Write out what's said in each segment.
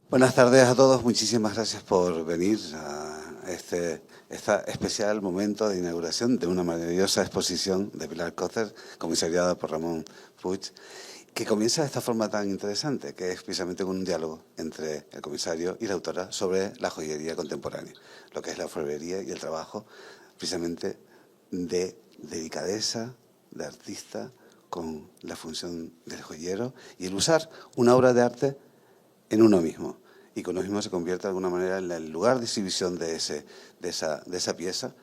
Buenas tardes a todos, muchísimas gracias por venir a este especial momento de inauguración de una maravillosa exposición de Pilar Cotter, comisariada por Ramón Puig, que comienza de esta forma tan interesante, que es precisamente con un diálogo entre el comisario y la autora sobre la joyería contemporánea, lo que es la orfebrería y el trabajo precisamente de delicadeza, de artista, con la función del joyero y el usar una obra de arte en uno mismo, y que uno mismo se convierte de alguna manera en el lugar de exhibición de esa pieza,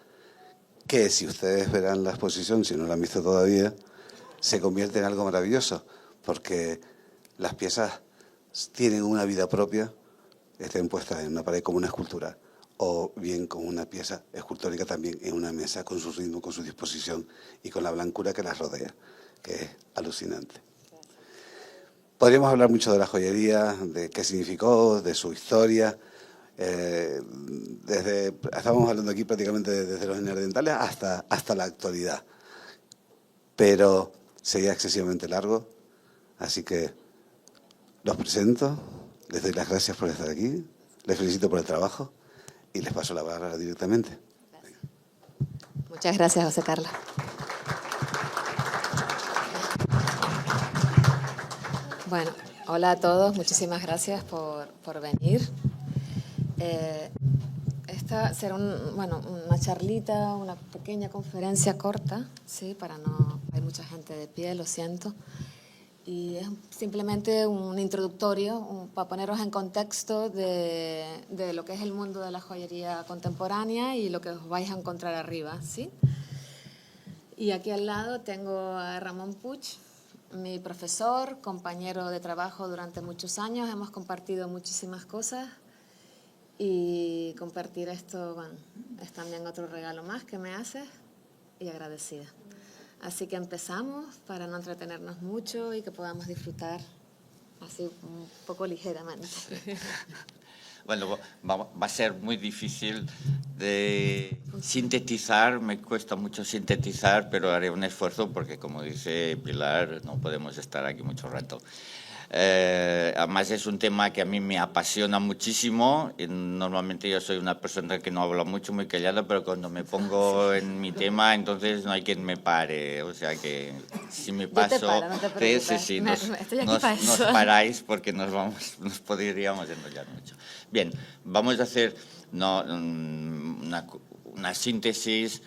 que si ustedes verán la exposición, si no la han visto todavía, se convierte en algo maravilloso, porque las piezas tienen una vida propia, estén puestas en una pared como una escultura, o bien como una pieza escultórica también en una mesa, con su ritmo, con su disposición y con la blancura que las rodea, que es alucinante. Podríamos hablar mucho de la joyería, de qué significó, de su historia. Estábamos hablando aquí prácticamente desde los neandertales hasta la actualidad. Pero sería excesivamente largo, así que los presento, les doy las gracias por estar aquí, les felicito por el trabajo y les paso la palabra directamente. Gracias. Muchas gracias, José Carlos. Bueno, hola a todos, muchísimas gracias por venir. Esta será una charlita, una pequeña conferencia corta, ¿sí? Hay mucha gente de pie, lo siento. Y es simplemente un introductorio para poneros en contexto de lo que es el mundo de la joyería contemporánea y lo que os vais a encontrar arriba, ¿sí? Y aquí al lado tengo a Ramón Puig, mi profesor, compañero de trabajo durante muchos años. Hemos compartido muchísimas cosas y compartir esto, bueno, es también otro regalo más que me haces y agradecida. Así que empezamos para no entretenernos mucho y que podamos disfrutar así un poco ligeramente. Sí. Bueno, va a ser muy difícil de sintetizar, me cuesta mucho sintetizar, pero haré un esfuerzo porque, como dice Pilar, no podemos estar aquí mucho rato. Además es un tema que a mí me apasiona muchísimo. Y normalmente yo soy una persona que no habla mucho, muy callada, pero cuando me pongo en mi tema, entonces no hay quien me pare. O sea que si me paso, no te preocupes. sí, Estoy aquí para nos eso. paráis porque nos podríamos enrollar mucho. Bien, vamos a hacer una síntesis.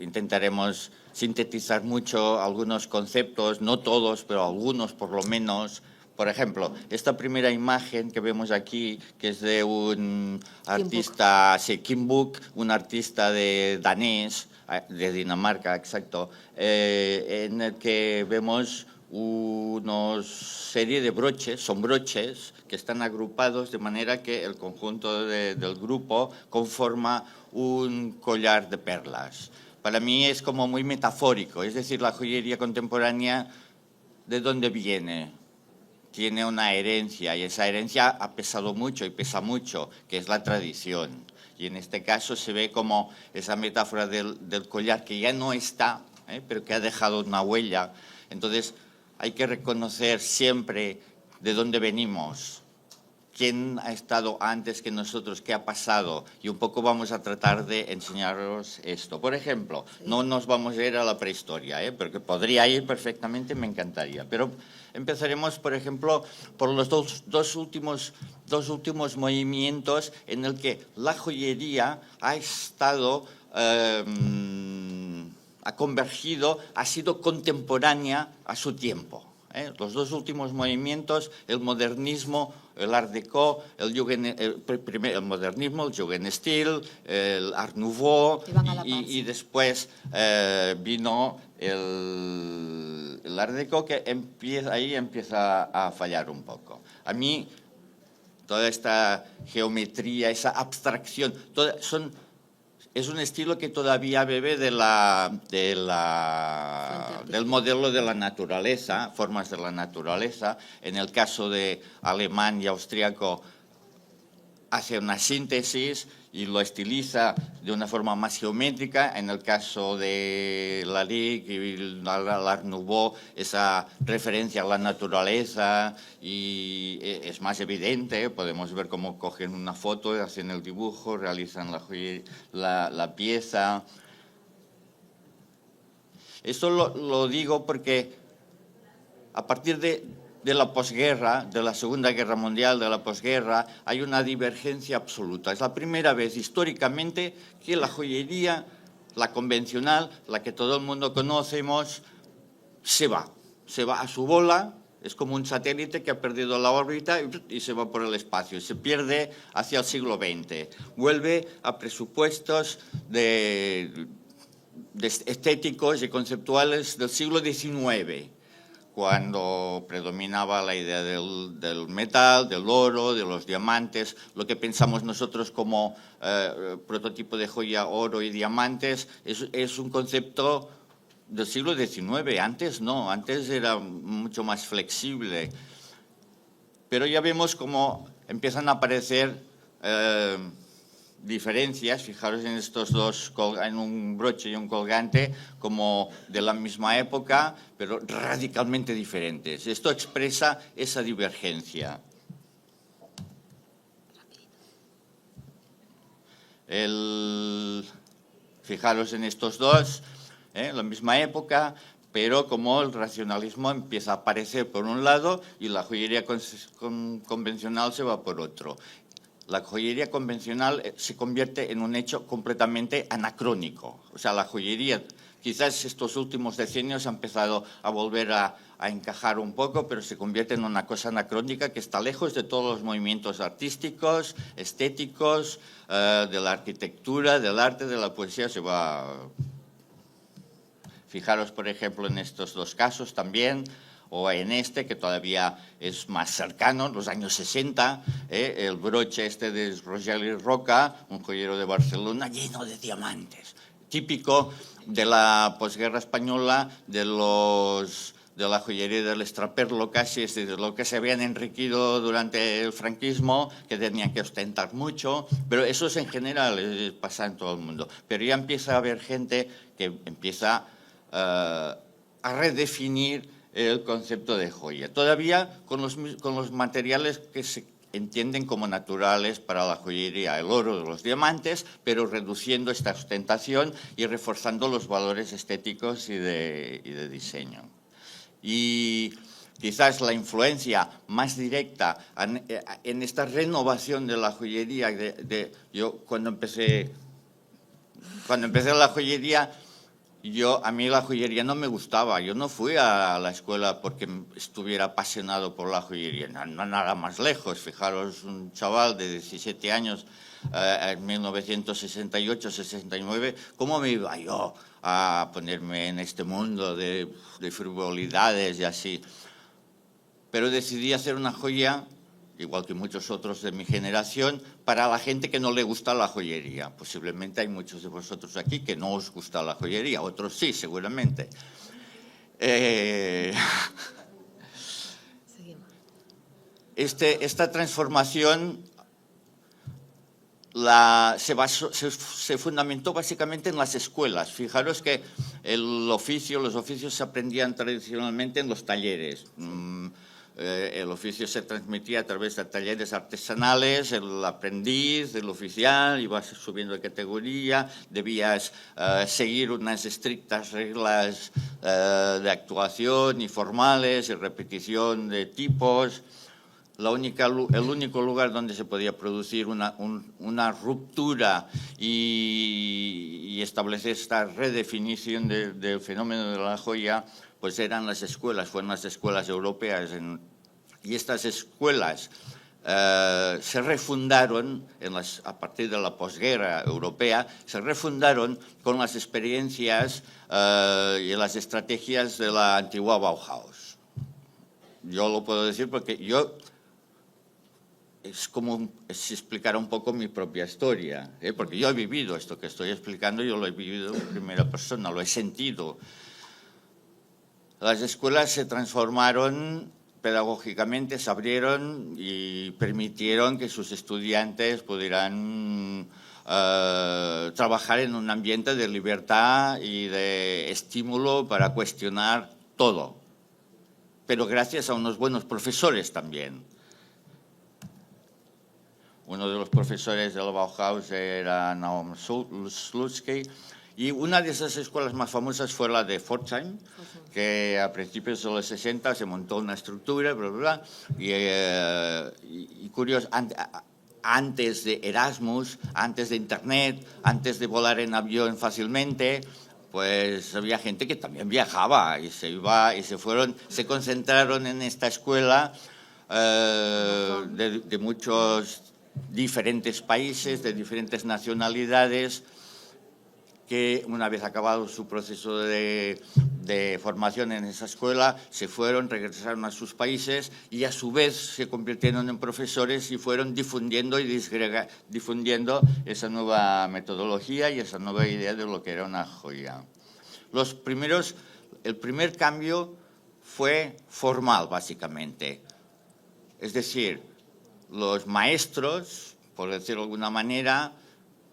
Intentaremos sintetizar mucho algunos conceptos, no todos, pero algunos por lo menos. Por ejemplo, esta primera imagen que vemos aquí, que es de un artista, Kim Book, un artista danés, de Dinamarca, exacto, en el que vemos una serie de broches, son broches que están agrupados de manera que el conjunto del grupo conforma un collar de perlas. Para mí es como muy metafórico, es decir, la joyería contemporánea, ¿de dónde viene? Tiene una herencia y esa herencia ha pesado mucho y pesa mucho, que es la tradición. Y en este caso se ve como esa metáfora del collar que ya no está, pero que ha dejado una huella. Entonces hay que reconocer siempre de dónde venimos, quién ha estado antes que nosotros, qué ha pasado, y un poco vamos a tratar de enseñaros esto. Por ejemplo, no nos vamos a ir a la prehistoria, porque podría ir perfectamente, me encantaría, pero empezaremos, por ejemplo, por los dos últimos movimientos en el que la joyería ha estado, ha convergido, ha sido contemporánea a su tiempo. Los dos últimos movimientos, el modernismo, el Art Deco, el modernismo, el Jugendstil, el Art Nouveau, y después vino el Art Deco, que ahí empieza a fallar un poco. A mí, toda esta geometría, esa abstracción, es un estilo que todavía bebe del modelo de la naturaleza, formas de la naturaleza. En el caso de alemán y austríaco hace una síntesis, y lo estiliza de una forma más geométrica. En el caso de Lalique y l'Art Nouveau, esa referencia a la naturaleza y es más evidente. Podemos ver cómo cogen una foto, hacen el dibujo, realizan la pieza. Esto lo digo porque a partir de la posguerra, de la Segunda Guerra Mundial, de la posguerra, hay una divergencia absoluta. Es la primera vez históricamente que la joyería, la convencional, la que todo el mundo conocemos, se va a su bola. Es como un satélite que ha perdido la órbita y se va por el espacio. Se pierde hacia el siglo XX. Vuelve a presupuestos estéticos y conceptuales del siglo XIX, cuando predominaba la idea del metal, del oro, de los diamantes. Lo que pensamos nosotros como prototipo de joya, oro y diamantes, es un concepto del siglo XIX. Antes no, antes era mucho más flexible. Pero ya vemos cómo empiezan a aparecer diferencias. Fijaros en estos dos, en un broche y un colgante, como de la misma época, pero radicalmente diferentes. Esto expresa esa divergencia. Fijaros en estos dos, la misma época, pero como el racionalismo empieza a aparecer por un lado y la joyería convencional se va por otro. La joyería convencional se convierte en un hecho completamente anacrónico. O sea, la joyería, quizás estos últimos decenios ha empezado a volver a encajar un poco, pero se convierte en una cosa anacrónica que está lejos de todos los movimientos artísticos, estéticos, de la arquitectura, del arte, de la poesía. Se va. Fijaros, por ejemplo, en estos dos casos también, o en este, que todavía es más cercano, los años 60, el broche este de Rogeli Roca, un joyero de Barcelona lleno de diamantes, típico de la posguerra española, de la joyería del extraperlo casi, es decir, de lo que se habían enriquecido durante el franquismo, que tenían que ostentar mucho, pero eso es en general, pasa en todo el mundo. Pero ya empieza a haber gente que empieza a redefinir el concepto de joya, todavía con los materiales que se entienden como naturales para la joyería, el oro, los diamantes, pero reduciendo esta ostentación y reforzando los valores estéticos y de diseño. Y quizás la influencia más directa en esta renovación de la joyería, yo cuando empecé la joyería, a mí la joyería no me gustaba. Yo no fui a la escuela porque estuviera apasionado por la joyería. No, nada más lejos. Fijaros, un chaval de 17 años en 1968-69, ¿cómo me iba yo a ponerme en este mundo de frivolidades y así? Pero decidí hacer una joya, igual que muchos otros de mi generación, para la gente que no le gusta la joyería. Posiblemente hay muchos de vosotros aquí que no os gusta la joyería, otros sí, seguramente. Esta transformación se fundamentó básicamente en las escuelas. Fijaros que los oficios se aprendían tradicionalmente en los talleres. El oficio se transmitía a través de talleres artesanales, el aprendiz, el oficial, ibas subiendo de categoría, debías seguir unas estrictas reglas de actuación y formales y repetición de tipos. El único lugar donde se podía producir una ruptura y establecer esta redefinición del fenómeno de la joya, pues eran las escuelas, fueron las escuelas europeas. Y estas escuelas se refundaron a partir de la posguerra europea, se refundaron con las experiencias y las estrategias de la antigua Bauhaus. Yo lo puedo decir porque es como si explicara un poco mi propia historia, porque yo he vivido esto que estoy explicando, yo lo he vivido en primera persona, lo he sentido. Las escuelas se transformaron pedagógicamente, se abrieron y permitieron que sus estudiantes pudieran trabajar en un ambiente de libertad y de estímulo para cuestionar todo, pero gracias a unos buenos profesores también. Uno de los profesores del Bauhaus era Naum Slutsky, y una de esas escuelas más famosas fue la de Pforzheim, que a principios de los 60 se montó una estructura, bla, bla, bla, y curioso, antes de Erasmus, antes de Internet, antes de volar en avión fácilmente, pues había gente que también viajaba y se iba y se concentraron en esta escuela de muchos diferentes países, de diferentes nacionalidades, que una vez acabado su proceso de formación en esa escuela, se fueron, regresaron a sus países y a su vez se convirtieron en profesores y fueron difundiendo difundiendo esa nueva metodología y esa nueva idea de lo que era una joya. El primer cambio fue formal, básicamente. Es decir, los maestros, por decirlo de alguna manera,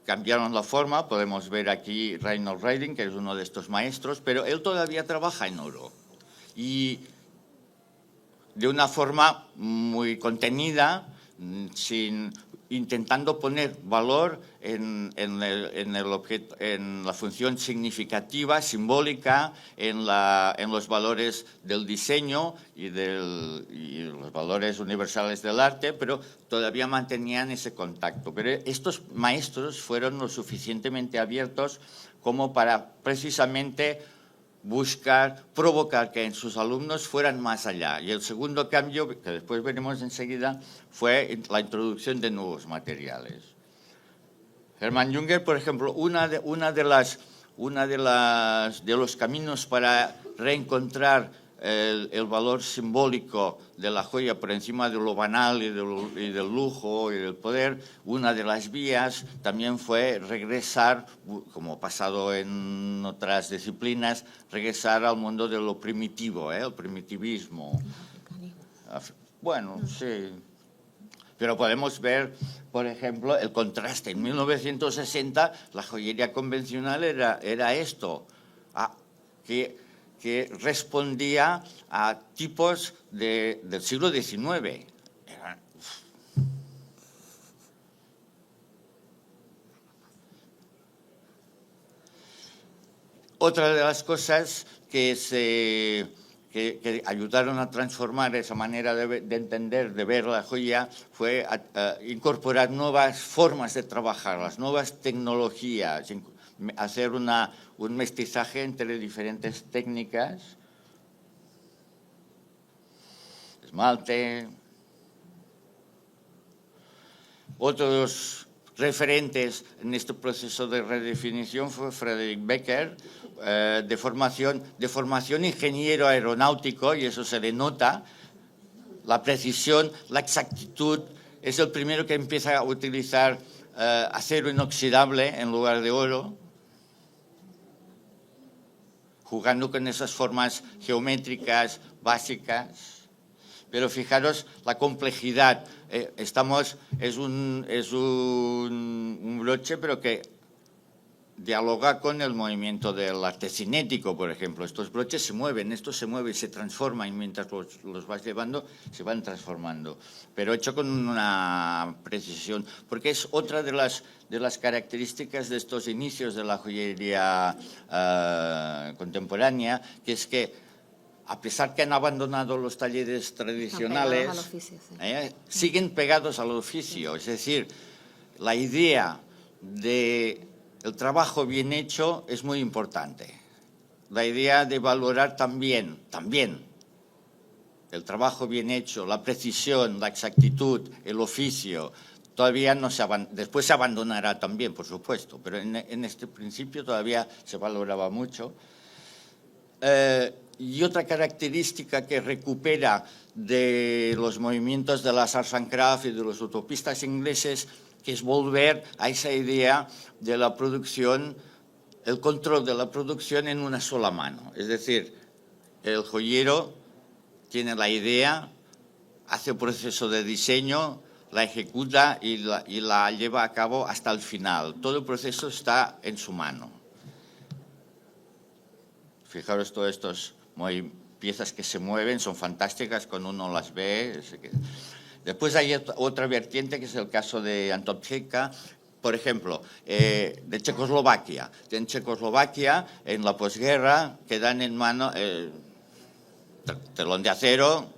cambiaron la forma. Podemos ver aquí Reinhold Reiding, que es uno de estos maestros, pero él todavía trabaja en oro. Y de una forma muy contenida, intentando poner valor en la función significativa, simbólica, en los valores del diseño y los valores universales del arte, pero todavía mantenían ese contacto. Pero estos maestros fueron lo suficientemente abiertos como para precisamente provocar que en sus alumnos fueran más allá. Y el segundo cambio, que después veremos enseguida, fue la introducción de nuevos materiales. Hermann Junger, por ejemplo, uno de los caminos para reencontrar el valor simbólico de la joya por encima de lo banal y del lujo y del poder, una de las vías también fue regresar, como ha pasado en otras disciplinas, regresar al mundo de lo primitivo, el primitivismo. Bueno, sí. Pero podemos ver, por ejemplo, el contraste. En 1960 la joyería convencional era esto, que respondía a tipos del siglo XIX. Otra de las cosas que ayudaron a transformar esa manera de entender, de ver la joya, fue incorporar nuevas formas de trabajar, las nuevas tecnologías, hacer un mestizaje entre diferentes técnicas, esmalte. Otros referentes en este proceso de redefinición fue Frederick Becker, de formación ingeniero aeronáutico, y eso se le nota, la precisión, la exactitud. Es el primero que empieza a utilizar acero inoxidable en lugar de oro, jugando con esas formas geométricas básicas. Pero fijaros la complejidad. Es un broche, pero que dialoga con el movimiento del arte cinético, por ejemplo. Estos broches se mueven, esto se mueve y se transforma, y mientras los vas llevando se van transformando. Pero hecho con una precisión, porque es otra de las características de estos inicios de la joyería contemporánea, que es que, a pesar que han abandonado los talleres tradicionales, siguen pegados al oficio. Es decir, la idea del trabajo bien hecho es muy importante. La idea de valorar también el trabajo bien hecho, la precisión, la exactitud, el oficio, todavía no después se abandonará también, por supuesto, pero en este principio todavía se valoraba mucho. Y otra característica que recupera de los movimientos de las Arts and Crafts y de los utopistas ingleses, que es volver a esa idea de la producción, el control de la producción en una sola mano. Es decir, el joyero tiene la idea, hace un proceso de diseño, la ejecuta y la lleva a cabo hasta el final. Todo el proceso está en su mano. Fijaros, todas estas piezas que se mueven son fantásticas cuando uno las ve. Después hay otra vertiente, que es el caso de Anton Chejka, por ejemplo, de Checoslovaquia. En Checoslovaquia, en la posguerra, quedan en mano telón de acero,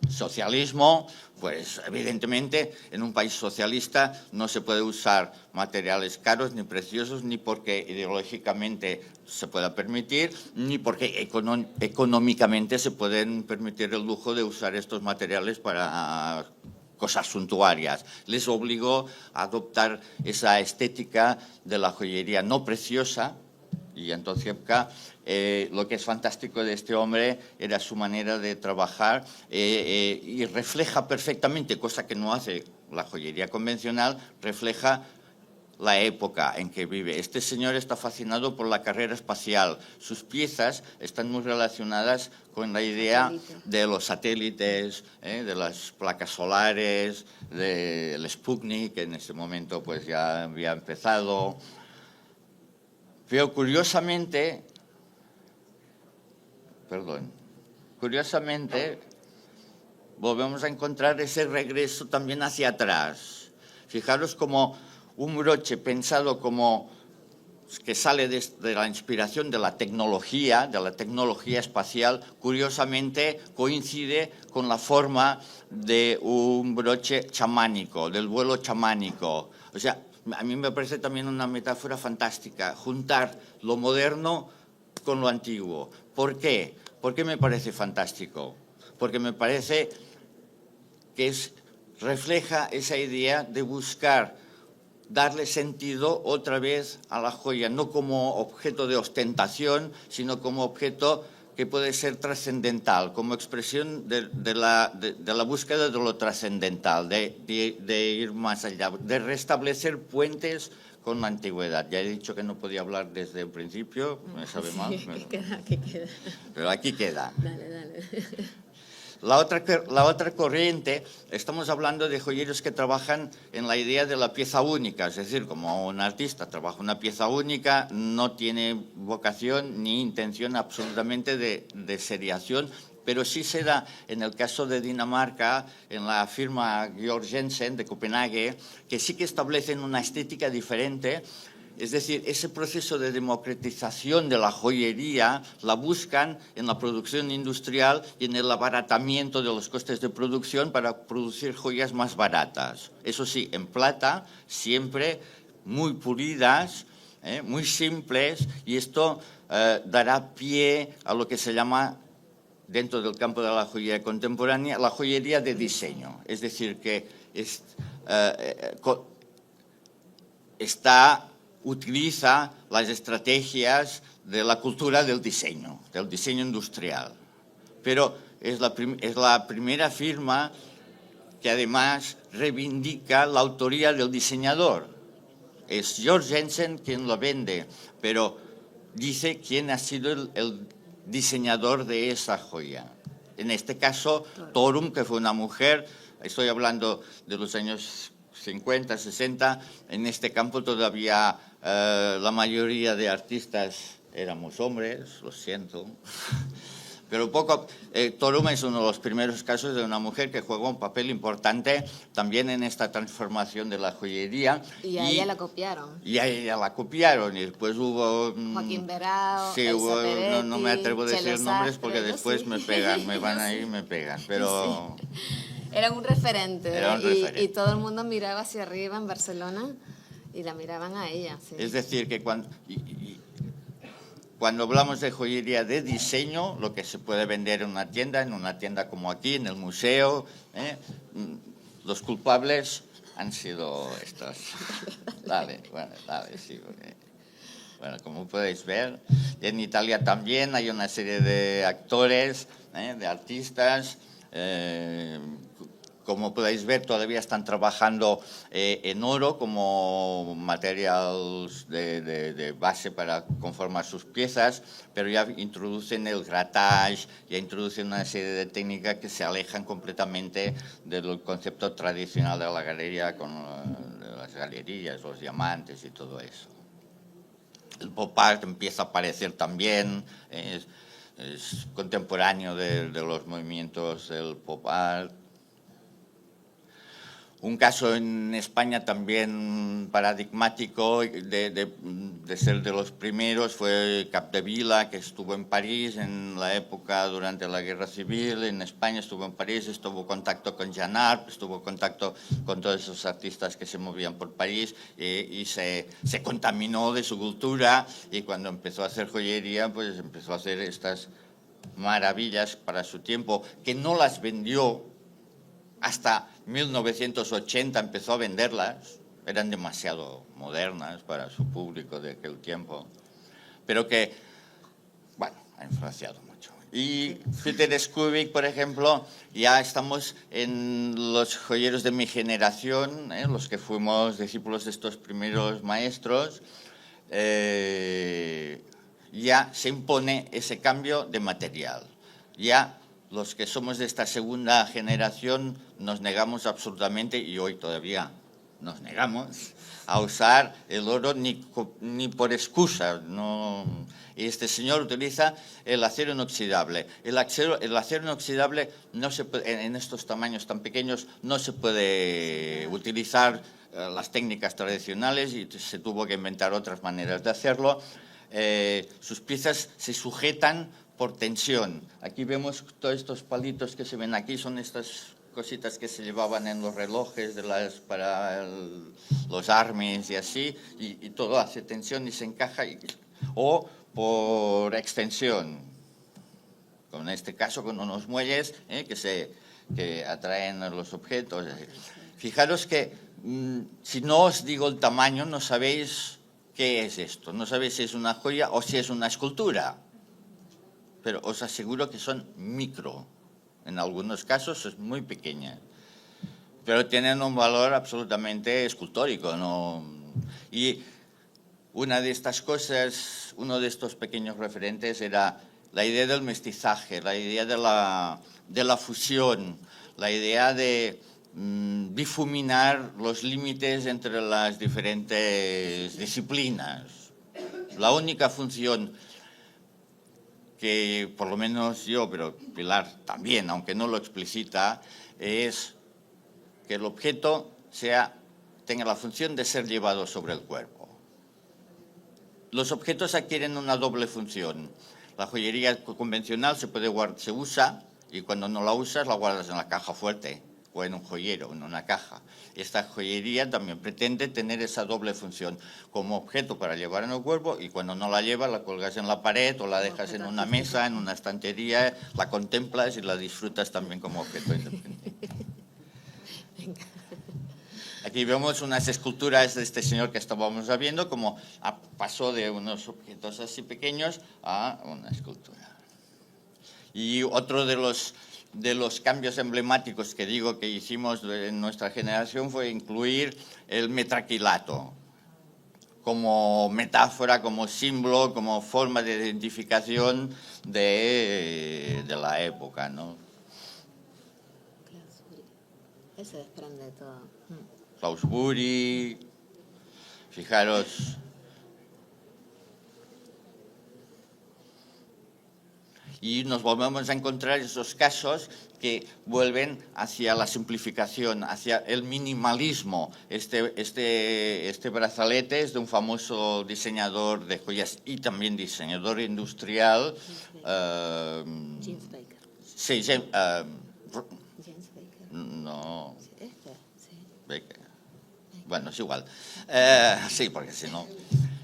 socialismo. Pues evidentemente en un país socialista no se puede usar materiales caros ni preciosos, ni porque ideológicamente se pueda permitir, ni porque económicamente se pueden permitir el lujo de usar estos materiales para cosas suntuarias. Les obligó a adoptar esa estética de la joyería no preciosa. Y Anton Chejka, lo que es fantástico de este hombre era su manera de trabajar y refleja perfectamente, cosa que no hace la joyería convencional, refleja la época en que vive. Este señor está fascinado por la carrera espacial. Sus piezas están muy relacionadas con la idea de los satélites, de las placas solares, del Sputnik, que en ese momento pues ya había empezado. Pero curiosamente, volvemos a encontrar ese regreso también hacia atrás. Fijaros como un broche pensado como que sale de la inspiración de la tecnología espacial, curiosamente coincide con la forma de un broche chamánico, del vuelo chamánico. O sea, a mí me parece también una metáfora fantástica, juntar lo moderno con lo antiguo. ¿Por qué? ¿Por qué me parece fantástico? Porque me parece que refleja esa idea de buscar darle sentido otra vez a la joya, no como objeto de ostentación, sino como objeto que puede ser trascendental, como expresión de la búsqueda de lo trascendental, de ir más allá, de restablecer puentes con la antigüedad. Ya he dicho que no podía hablar desde el principio, me sabe mal. Aquí queda. Pero aquí queda. Dale. La otra corriente, estamos hablando de joyeros que trabajan en la idea de la pieza única, es decir, como un artista trabaja una pieza única, no tiene vocación ni intención absolutamente de seriación, pero sí se da en el caso de Dinamarca, en la firma Georg Jensen de Copenhague, que sí que establecen una estética diferente. Es decir, ese proceso de democratización de la joyería la buscan en la producción industrial y en el abaratamiento de los costes de producción para producir joyas más baratas. Eso sí, en plata, siempre muy pulidas, muy simples, y esto dará pie a lo que se llama, dentro del campo de la joyería contemporánea, la joyería de diseño. Es decir, que utiliza las estrategias de la cultura del diseño industrial. Pero es la primera firma que además reivindica la autoría del diseñador. Es Georg Jensen quien lo vende, pero dice quién ha sido el diseñador de esa joya. En este caso, Thorum, que fue una mujer, estoy hablando de los años 50, 60, en este campo todavía la mayoría de artistas éramos hombres, lo siento. Pero Thorum es uno de los primeros casos de una mujer que juega un papel importante también en esta transformación de la joyería. Y a ella la copiaron. Y a ella la copiaron, y después hubo... Joaquín Berao, sí, Elsa Peretti, no me atrevo a decir Chelo nombres porque Sastre, después sí. me pegan, me van a ir y me pegan, pero... Sí. Eran un referente, y todo el mundo miraba hacia arriba en Barcelona y la miraban a ella. Sí. Es decir, que cuando hablamos de joyería de diseño, lo que se puede vender en una tienda como aquí, en el museo, los culpables han sido estos. Dale, sí. Bueno, como podéis ver, en Italia también hay una serie de actores, de artistas, Como podéis ver, todavía están trabajando en oro como material de base para conformar sus piezas, pero ya introducen el grattage, ya introducen una serie de técnicas que se alejan completamente del concepto tradicional de la galería, con las galerías, los diamantes y todo eso. El pop art empieza a aparecer también, es contemporáneo de los movimientos del pop art. Un caso en España también paradigmático de ser de los primeros fue Capdevila, que estuvo en París en la época durante la Guerra Civil. En España estuvo en París, estuvo en contacto con Jean Arp, estuvo en contacto con todos esos artistas que se movían por París y se contaminó de su cultura, y cuando empezó a hacer joyería, pues empezó a hacer estas maravillas para su tiempo, que no las vendió hasta 1980, empezó a venderlas, eran demasiado modernas para su público de aquel tiempo, pero que, bueno, ha influenciado mucho. Y Peter Skubik, por ejemplo, ya estamos en los joyeros de mi generación, los que fuimos discípulos de estos primeros maestros, ya se impone ese cambio de material. Ya los que somos de esta segunda generación nos negamos absolutamente, y hoy todavía nos negamos, a usar el oro ni por excusa. No. Este señor utiliza el acero inoxidable. El acero inoxidable no se puede, en estos tamaños tan pequeños no se puede utilizar las técnicas tradicionales, y se tuvo que inventar otras maneras de hacerlo. Sus piezas se sujetan por tensión. Aquí vemos todos estos palitos que se ven aquí, son estas cositas que se llevaban en los relojes para los armies y así, y todo hace tensión y se encaja, o por extensión, como en este caso con unos muelles que atraen a los objetos. Fijaros que si no os digo el tamaño, no sabéis qué es esto, no sabéis si es una joya o si es una escultura. Pero os aseguro que son micro. En algunos casos es muy pequeña. Pero tienen un valor absolutamente escultórico, ¿no? Y una de estas cosas, uno de estos pequeños referentes era la idea del mestizaje, la idea de la fusión, la idea de difuminar los límites entre las diferentes disciplinas. La única función que por lo menos yo, pero Pilar también, aunque no lo explicita, es que el objeto tenga la función de ser llevado sobre el cuerpo. Los objetos adquieren una doble función. La joyería convencional se usa, y cuando no la usas la guardas en la caja fuerte o en un joyero, en una caja. Esta joyería también pretende tener esa doble función, como objeto para llevar en el cuerpo, y cuando no la llevas la colgas en la pared o la dejas en una mesa, en una estantería, la contemplas y la disfrutas también como objeto independiente. Aquí vemos unas esculturas de este señor que estábamos viendo, como pasó de unos objetos así pequeños a una escultura. Y otro de los cambios emblemáticos que digo que hicimos en nuestra generación fue incluir el metraquilato como metáfora, como símbolo, como forma de identificación de la época, ¿no? Ese desprende todo. Salisbury, fijaros. Y nos volvemos a encontrar esos casos que vuelven hacia la simplificación, hacia el minimalismo. Este brazalete es de un famoso diseñador de joyas y también diseñador industrial. James Baker. Sí, James Baker. No. Sí. Baker. Bueno, es igual. Sí, porque si no...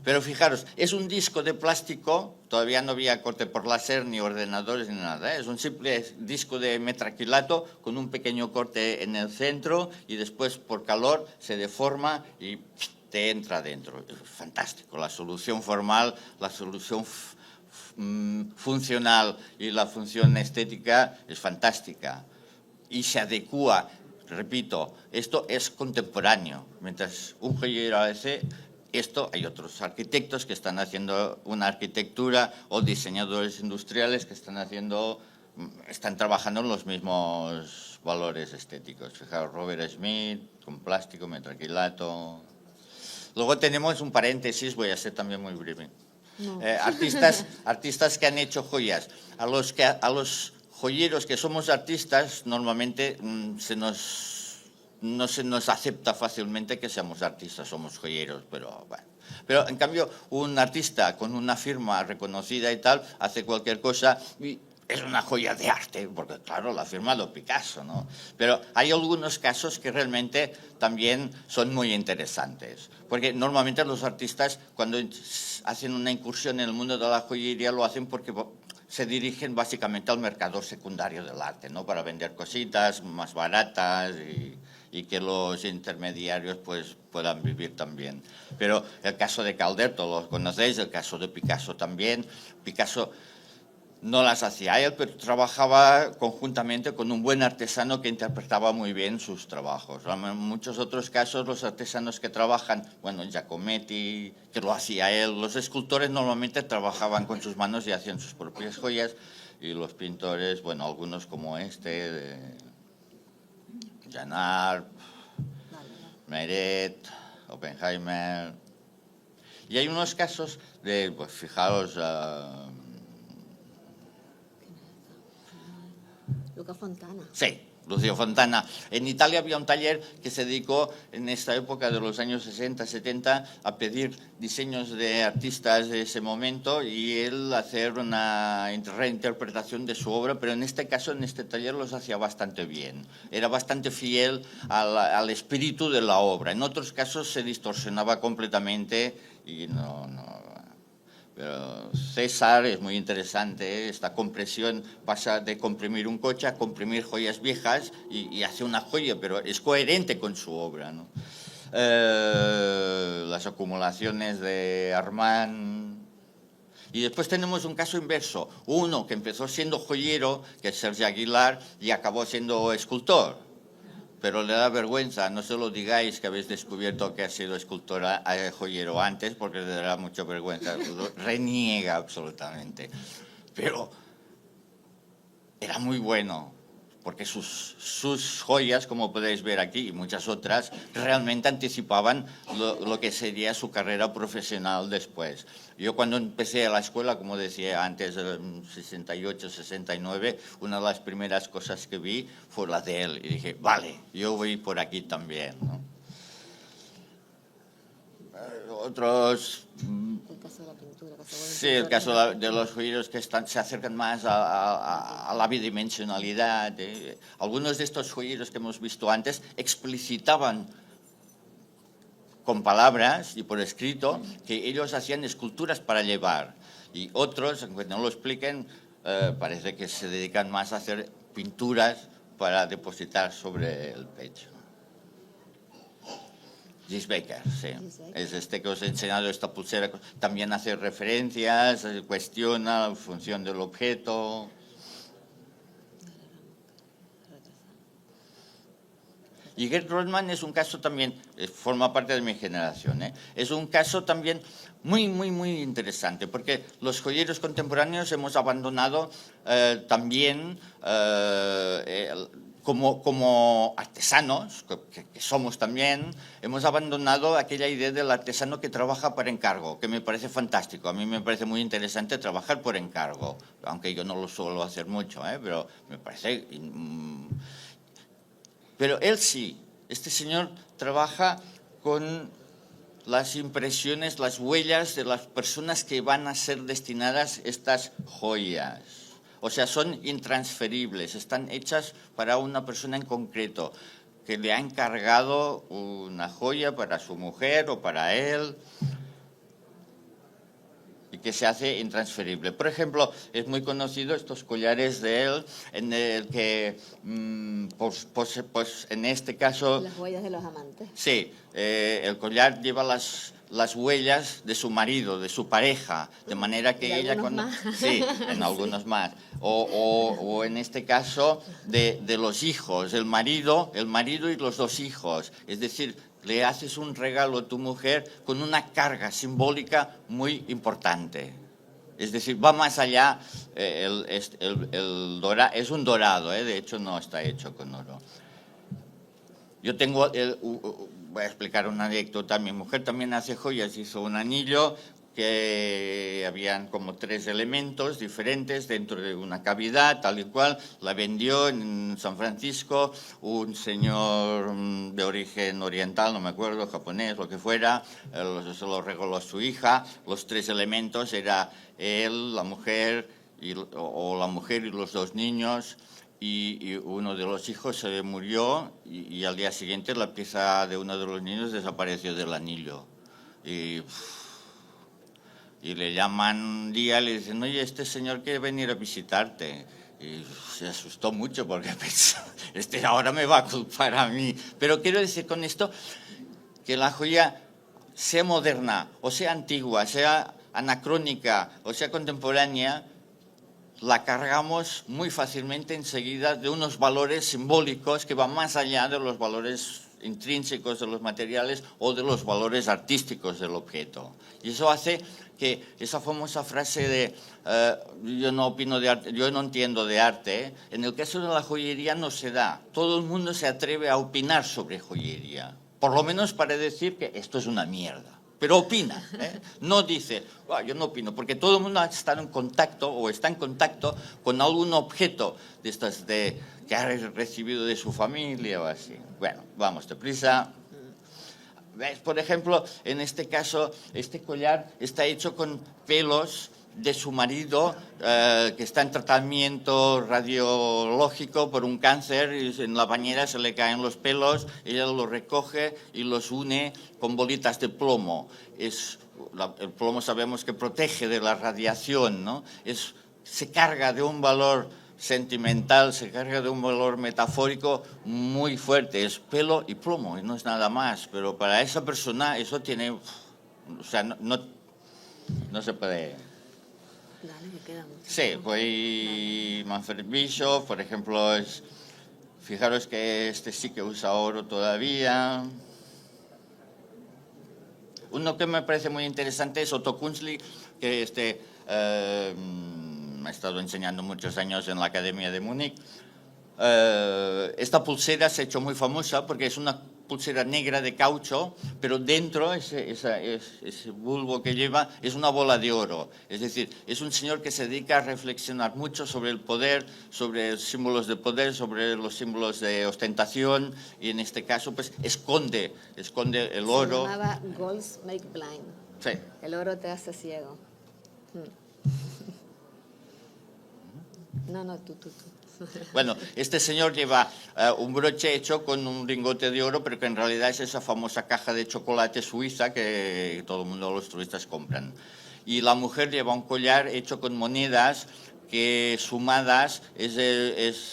Pero fijaros, es un disco de plástico, todavía no había corte por láser, ni ordenadores, ni nada. Es un simple disco de metraquilato con un pequeño corte en el centro, y después por calor se deforma y te entra dentro. Es fantástico. La solución formal, la solución funcional y la función estética es fantástica. Y se adecúa repito, esto es contemporáneo. Mientras un joyero hace esto, hay otros arquitectos que están haciendo una arquitectura o diseñadores industriales que están trabajando en los mismos valores estéticos. Fijaos, Robert Smith, con plástico, metraquilato. Luego tenemos un paréntesis, voy a ser también muy breve. No. Artistas que han hecho joyas. A los joyeros que somos artistas, normalmente no se nos acepta fácilmente que seamos artistas, somos joyeros, pero bueno. Pero en cambio, un artista con una firma reconocida y tal, hace cualquier cosa y es una joya de arte, porque claro, la ha firmado Picasso, ¿no? Pero hay algunos casos que realmente también son muy interesantes, porque normalmente los artistas cuando hacen una incursión en el mundo de la joyería lo hacen porque se dirigen básicamente al mercado secundario del arte, ¿no? Para vender cositas más baratas y que los intermediarios pues puedan vivir también. Pero el caso de Calder, todos lo conocéis, el caso de Picasso también. Picasso no las hacía él, pero trabajaba conjuntamente con un buen artesano que interpretaba muy bien sus trabajos. En muchos otros casos, los artesanos que trabajan, bueno, Giacometti, que lo hacía él, los escultores normalmente trabajaban con sus manos y hacían sus propias joyas, y los pintores, bueno, algunos como de Janart, Meret, Oppenheimer. Y hay unos casos de, pues fijaos, Luca Fontana. Sí, Lucio Fontana. En Italia había un taller que se dedicó en esta época de los años 60, 70 a pedir diseños de artistas de ese momento y él hacer una reinterpretación de su obra, pero en este caso, en este taller, los hacía bastante bien. Era bastante fiel al espíritu de la obra. En otros casos se distorsionaba completamente y no. Pero César es muy interesante, esta compresión pasa de comprimir un coche a comprimir joyas viejas y hace una joya, pero es coherente con su obra, ¿no? Las acumulaciones de Armand. Y después tenemos un caso inverso, uno que empezó siendo joyero, que es Serge Aguilar, y acabó siendo escultor. Pero le da vergüenza, no se lo digáis que habéis descubierto que ha sido joyero antes, porque le dará mucha vergüenza, reniega absolutamente. Pero era muy bueno, porque sus joyas, como podéis ver aquí, y muchas otras, realmente anticipaban lo que sería su carrera profesional después. Yo cuando empecé a la escuela, como decía antes, en 68, 69, una de las primeras cosas que vi fue la de él. Y dije, vale, yo voy por aquí también, ¿no? Otros... El caso de la pintura. Sí, el caso de los joyeros que se acercan más a la bidimensionalidad. Algunos de estos joyeros que hemos visto antes explicitaban con palabras y por escrito que ellos hacían esculturas para llevar. Y otros, aunque no lo expliquen, parece que se dedican más a hacer pinturas para depositar sobre el pecho. Gis Baker, sí. Es este que os he enseñado, esta pulsera. También hace referencias, cuestiona la función del objeto. Y Gerd Rodman es un caso también, forma parte de mi generación, es un caso también muy, muy, muy interesante, porque los joyeros contemporáneos hemos abandonado también como artesanos, que somos también, hemos abandonado aquella idea del artesano que trabaja por encargo, que me parece fantástico. A mí me parece muy interesante trabajar por encargo, aunque yo no lo suelo hacer mucho, pero me parece... Pero él sí, este señor trabaja con las impresiones, las huellas de las personas que van a ser destinadas estas joyas. O sea, son intransferibles, están hechas para una persona en concreto, que le ha encargado una joya para su mujer o para él, y que se hace intransferible. Por ejemplo, es muy conocido estos collares de él, en el que, pues en este caso... Las huellas de los amantes. Sí, el collar lleva las las huellas de su marido, de su pareja, de manera que ella cuando... Más. Sí, en algunos más. O en este caso de los hijos, el marido y los dos hijos. Es decir, le haces un regalo a tu mujer con una carga simbólica muy importante. Es decir, va más allá, es un dorado, de hecho no está hecho con oro. Yo tengo, voy a explicar una anécdota, mi mujer también hace joyas, hizo un anillo que habían como 3 elementos diferentes dentro de una cavidad, tal y cual, la vendió en San Francisco, un señor de origen oriental, no me acuerdo, japonés, lo que fuera, se lo regaló a su hija, los 3 elementos era él, la mujer, o la mujer y los 2 niños, y uno de los hijos se murió y al día siguiente la pieza de uno de los niños desapareció del anillo. Y le llaman un día y le dicen, oye, este señor quiere venir a visitarte. Y se asustó mucho porque pensó, ahora me va a culpar a mí. Pero quiero decir con esto que la joya, sea moderna o sea antigua, sea anacrónica o sea contemporánea, la cargamos muy fácilmente enseguida de unos valores simbólicos que van más allá de los valores intrínsecos de los materiales o de los valores artísticos del objeto. Y eso hace que esa famosa frase de yo no opino de arte, yo no entiendo de arte, en el caso de la joyería no se da. Todo el mundo se atreve a opinar sobre joyería, por lo menos para decir que esto es una mierda. Pero opina, no dice, yo no opino, porque todo el mundo está en contacto o está en contacto con algún objeto de estas que ha recibido de su familia o así. Bueno, vamos deprisa. ¿Ves? Por ejemplo, en este caso, este collar está hecho con pelos de su marido que está en tratamiento radiológico por un cáncer y en la bañera se le caen los pelos, ella los recoge y los une con bolitas de plomo. El plomo sabemos que protege de la radiación, ¿no? Se carga de un valor sentimental, se carga de un valor metafórico muy fuerte, es pelo y plomo, y no es nada más, pero para esa persona eso tiene, o sea, no se puede... Dale, que queda mucho. Sí, pues Manfred Bischoff, por ejemplo, fijaros que este sí que usa oro todavía. Uno que me parece muy interesante es Otto Künzli, que ha estado enseñando muchos años en la Academia de Múnich. Esta pulsera se ha hecho muy famosa porque es una pulsera negra de caucho, pero dentro ese bulbo que lleva es una bola de oro. Es decir, es un señor que se dedica a reflexionar mucho sobre el poder, sobre símbolos de poder, sobre los símbolos de ostentación, y en este caso pues esconde el oro. Se llamaba Golds Make Blind. Sí. El oro te hace ciego. No, tú. Bueno, este señor lleva un broche hecho con un lingote de oro, pero que en realidad es esa famosa caja de chocolate suiza que todo el mundo, los turistas, compran. Y la mujer lleva un collar hecho con monedas que sumadas es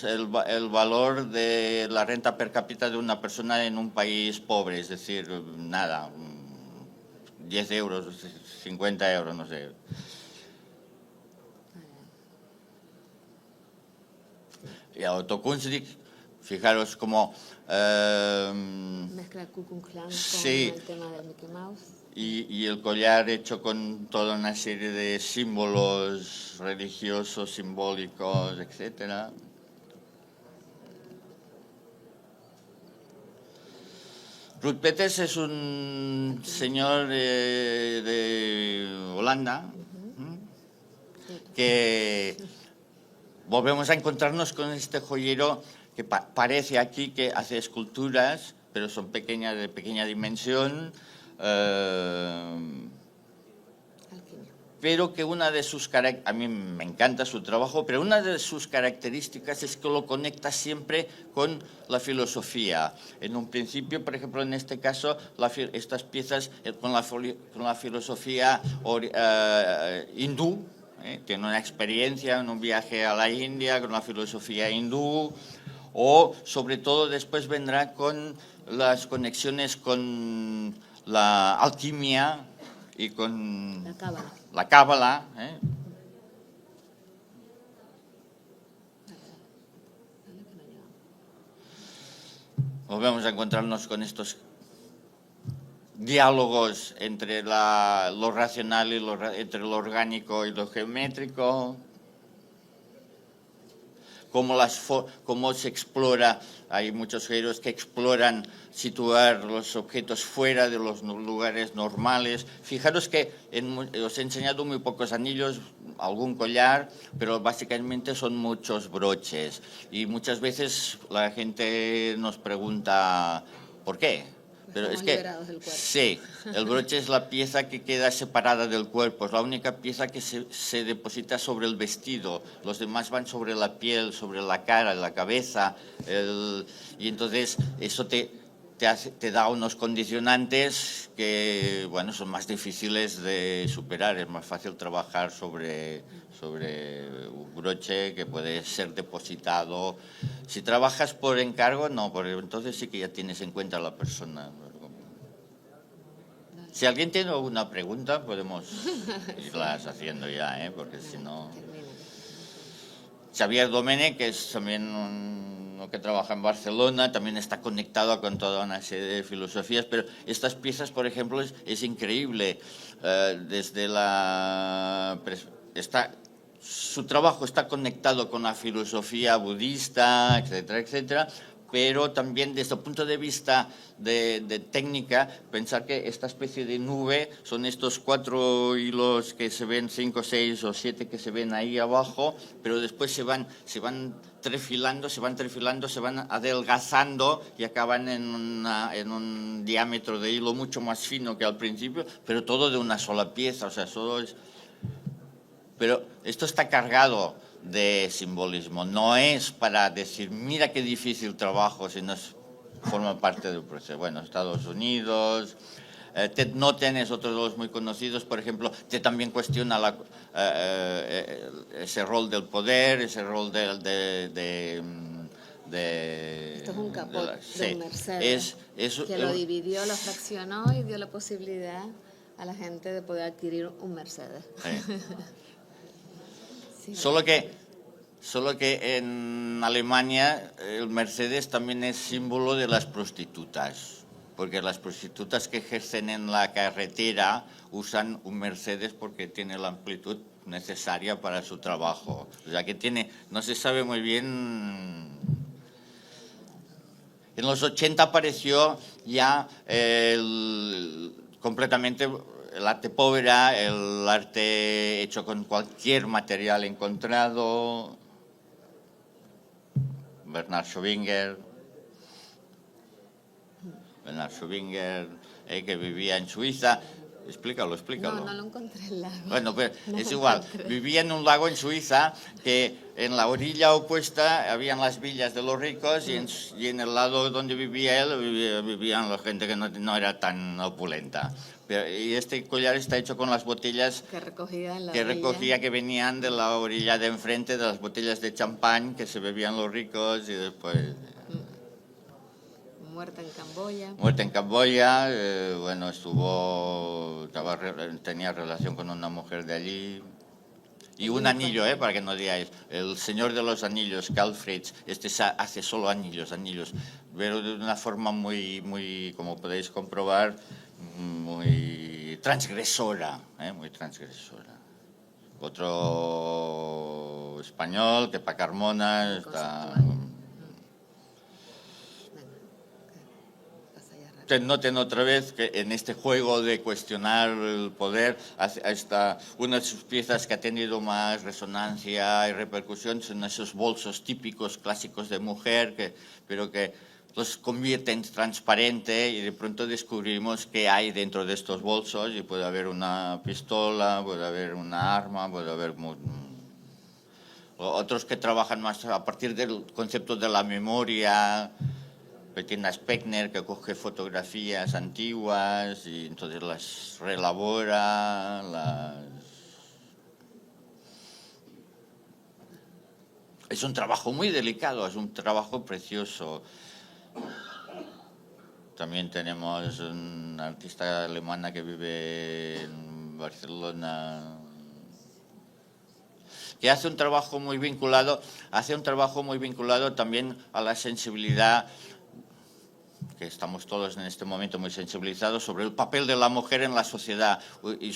el valor de la renta per cápita de una persona en un país pobre, es decir, nada, 10 euros, 50 euros, no sé. Y a Otto Künzli, fijaros cómo... mezcla Ku Klux Klan con sí, el tema del Mickey Mouse. y el collar hecho con toda una serie de símbolos religiosos, simbólicos, etc. Ruud Peters es un señor de Holanda que... Volvemos a encontrarnos con este joyero que parece aquí que hace esculturas, pero son de pequeña dimensión, pero que una de sus características, a mí me encanta su trabajo, pero una de sus características es que lo conecta siempre con la filosofía. En un principio, por ejemplo, en este caso, estas piezas con la filosofía hindú. Tiene una experiencia en un viaje a la India con la filosofía hindú, o sobre todo después vendrá con las conexiones con la alquimia y con La cábala. Volvemos a encontrarnos con estos diálogos entre lo racional y entre lo orgánico y lo geométrico. Cómo se explora, hay muchos héroes que exploran situar los objetos fuera de los lugares normales. Fijaros que os he enseñado muy pocos anillos, algún collar, pero básicamente son muchos broches. Y muchas veces la gente nos pregunta, ¿por qué? Pero es que sí, el broche es la pieza que queda separada del cuerpo, es la única pieza que se deposita sobre el vestido, los demás van sobre la piel, sobre la cara, la cabeza, y entonces eso te da unos condicionantes que, bueno, son más difíciles de superar, es más fácil trabajar sobre un broche que puede ser depositado. Si trabajas por encargo, no, porque entonces sí que ya tienes en cuenta a la persona. Si alguien tiene alguna pregunta, podemos irlas haciendo ya, porque si no... Xavier Domènech, que es también uno que trabaja en Barcelona, también está conectado con toda una serie de filosofías, pero estas piezas, por ejemplo, es increíble. Su trabajo está conectado con la filosofía budista, etcétera, etcétera, pero también desde el punto de vista de técnica, pensar que esta especie de nube son estos 4 hilos que se ven, 5, 6 o 7 que se ven ahí abajo, pero después se van trefilando, se van adelgazando y acaban en un diámetro de hilo mucho más fino que al principio, pero todo de una sola pieza, o sea, solo es... Pero esto está cargado de simbolismo, no es para decir, mira qué difícil trabajo, sino forma parte del proceso. Bueno, Estados Unidos, Ted Noten es otro de los muy conocidos, por ejemplo, que también cuestiona ese rol del poder, ese rol Esto es un capot de un Mercedes, que lo dividió, lo fraccionó y dio la posibilidad a la gente de poder adquirir un Mercedes. Sí. Solo que en Alemania el Mercedes también es símbolo de las prostitutas, porque las prostitutas que ejercen en la carretera usan un Mercedes porque tiene la amplitud necesaria para su trabajo. O sea que no se sabe muy bien. En los 80 apareció ya completamente el arte povera, el arte hecho con cualquier material encontrado. Bernard Schowinger, que vivía en Suiza. Explícalo. No lo encontré el lago. Bueno, pues es igual. Vivía en un lago en Suiza que en la orilla opuesta habían las villas de los ricos y en el lado donde vivía él vivían la gente que no era tan opulenta. Y este collar está hecho con las botellas que recogía que venían de la orilla de enfrente, de las botellas de champán que se bebían los ricos y después... Muerta en Camboya. Muerta en Camboya, bueno, tenía relación con una mujer de allí. Y un anillo, para que no digáis, el señor de los anillos, Carl Fritz, hace solo anillos, pero de una forma muy, muy, como podéis comprobar, muy transgresora, muy transgresora. Otro español, Kepa Carmona, está... Noten otra vez que en este juego de cuestionar el poder, una de sus piezas que ha tenido más resonancia y repercusión son esos bolsos típicos clásicos de mujer, pero que los convierte en transparente y de pronto descubrimos qué hay dentro de estos bolsos y puede haber una pistola, puede haber una arma, puede haber... Otros que trabajan más a partir del concepto de la memoria... Bettina Speckner, que coge fotografías antiguas y entonces las reelabora, Es un trabajo muy delicado, es un trabajo precioso. También tenemos una artista alemana que vive en Barcelona, que hace un trabajo muy vinculado también a la sensibilidad, que estamos todos en este momento muy sensibilizados sobre el papel de la mujer en la sociedad. Y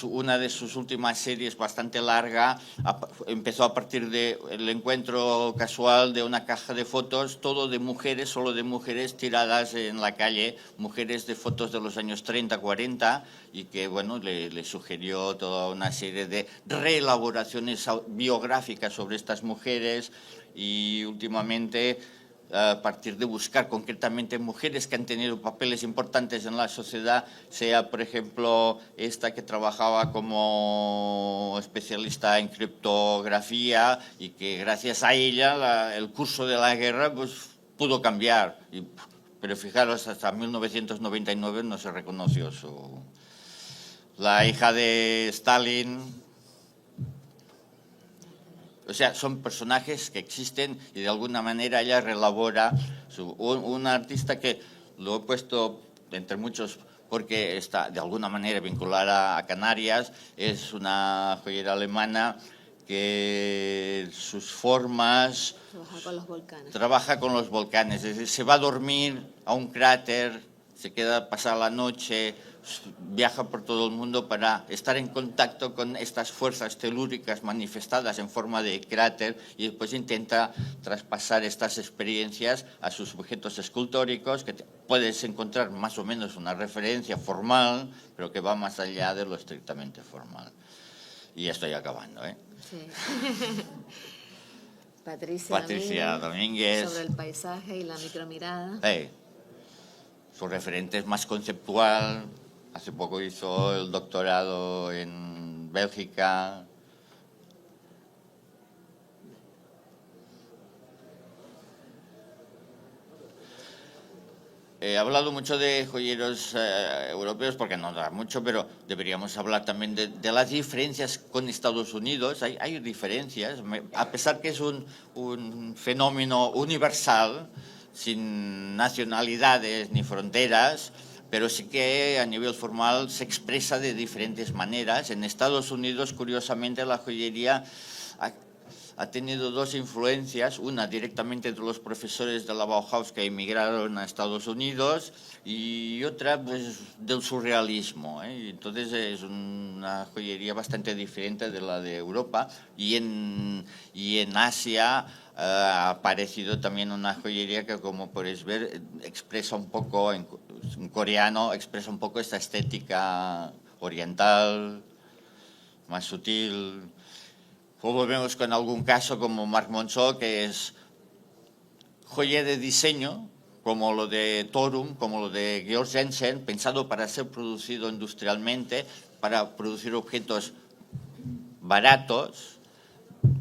una de sus últimas series, bastante larga, empezó a partir del encuentro casual de una caja de fotos, todo de mujeres, solo de mujeres tiradas en la calle, mujeres de fotos de los años 30, 40, y que bueno, le sugirió toda una serie de reelaboraciones biográficas sobre estas mujeres. Y últimamente, a partir de buscar concretamente mujeres que han tenido papeles importantes en la sociedad, sea, por ejemplo, esta que trabajaba como especialista en criptografía y que gracias a ella el curso de la guerra pues, pudo cambiar. Pero fijaros, hasta 1999 no se reconoció la hija de Stalin. O sea, son personajes que existen y de alguna manera ella relabora. Una artista que lo he puesto entre muchos porque está de alguna manera vinculada a Canarias, es una joyera alemana que sus formas... Trabaja con los volcanes. Es decir, se va a dormir a un cráter, se queda a pasar la noche, viaja por todo el mundo para estar en contacto con estas fuerzas telúricas manifestadas en forma de cráter y después intenta traspasar estas experiencias a sus objetos escultóricos, que puedes encontrar más o menos una referencia formal, pero que va más allá de lo estrictamente formal. Y ya estoy acabando, ¿eh? Sí. Patricia Domínguez. Sobre el paisaje y la micromirada. Su referente es más conceptual. Hace poco hizo el doctorado en Bélgica. He hablado mucho de joyeros europeos porque no da mucho, pero deberíamos hablar también de las diferencias con Estados Unidos. Hay diferencias, a pesar que es un fenómeno universal, sin nacionalidades ni fronteras, pero sí que a nivel formal se expresa de diferentes maneras. En Estados Unidos, curiosamente, la joyería ha tenido dos influencias, una directamente de los profesores de la Bauhaus que emigraron a Estados Unidos y otra pues, del surrealismo, ¿eh? Entonces es una joyería bastante diferente de la de Europa y en Asia ha aparecido también una joyería que, como podéis ver, expresa un poco, en coreano, expresa un poco esta estética oriental, más sutil. O volvemos con algún caso como Marc Monceau, que es joya de diseño, como lo de Torum, como lo de Georg Jensen, pensado para ser producido industrialmente, para producir objetos baratos,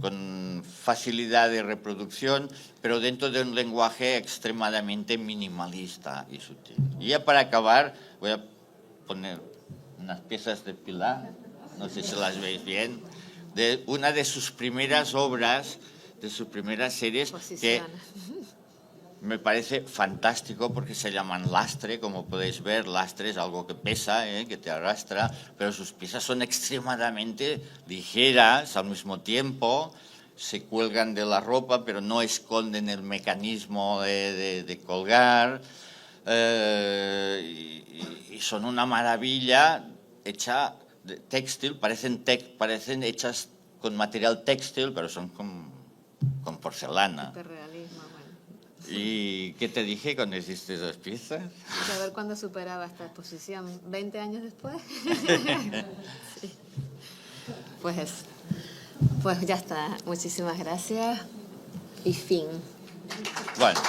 con facilidad de reproducción, pero dentro de un lenguaje extremadamente minimalista y sutil. Y ya para acabar, voy a poner unas piezas de Pilar, no sé si las veis bien, de una de sus primeras obras, de sus primeras series, que me parece fantástico porque se llaman lastre, como podéis ver. Lastre es algo que pesa, que te arrastra, pero sus piezas son extremadamente ligeras al mismo tiempo, se cuelgan de la ropa, pero no esconden el mecanismo de colgar, y son una maravilla hecha de textil, parecen hechas con material textil, pero son con porcelana. Realismo, bueno. ¿Y qué te dije cuando hiciste esas piezas? A ver cuándo superaba esta exposición, ¿20 años después? Sí. Pues ya está. Muchísimas gracias y fin. Bueno.